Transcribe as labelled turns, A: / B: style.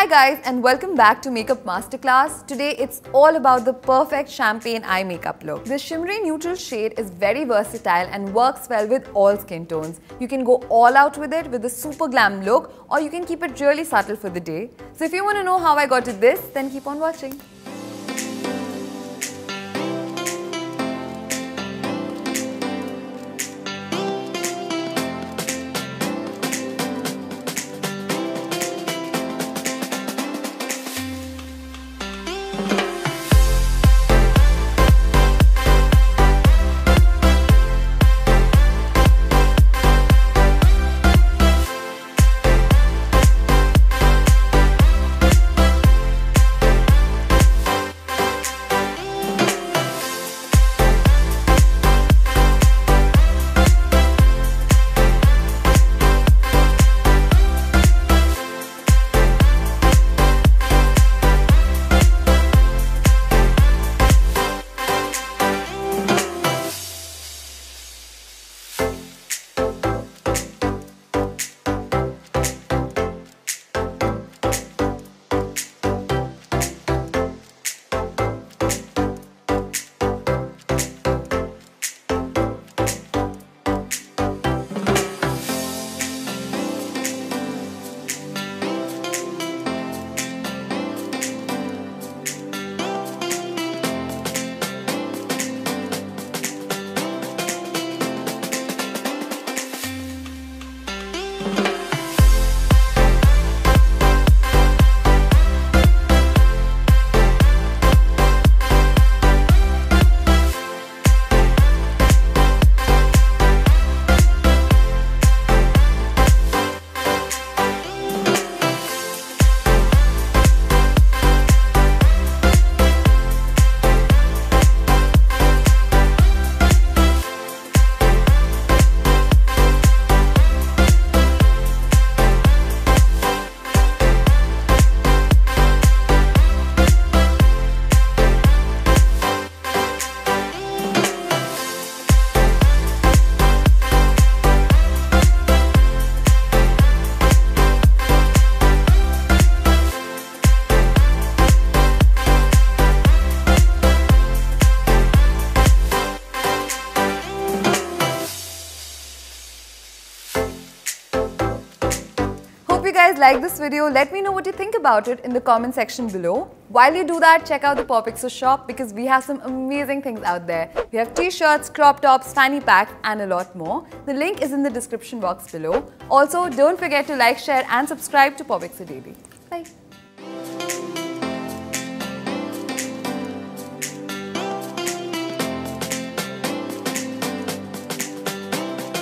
A: Hi guys and welcome back to Makeup Masterclass. Today it's all about the perfect champagne eye makeup look. This shimmery neutral shade is very versatile and works well with all skin tones. You can go all out with it with a super glam look, or you can keep it really subtle for the day. So if you want to know how I got to this, then keep on watching. Hope you guys like this video. Let me know what you think about it in the comment section below. While you do that, check out the POPxo shop because we have some amazing things out there. We have t-shirts, crop tops, fanny packs and a lot more. The link is in the description box below. Also, don't forget to like, share and subscribe to POPxo Daily. Bye.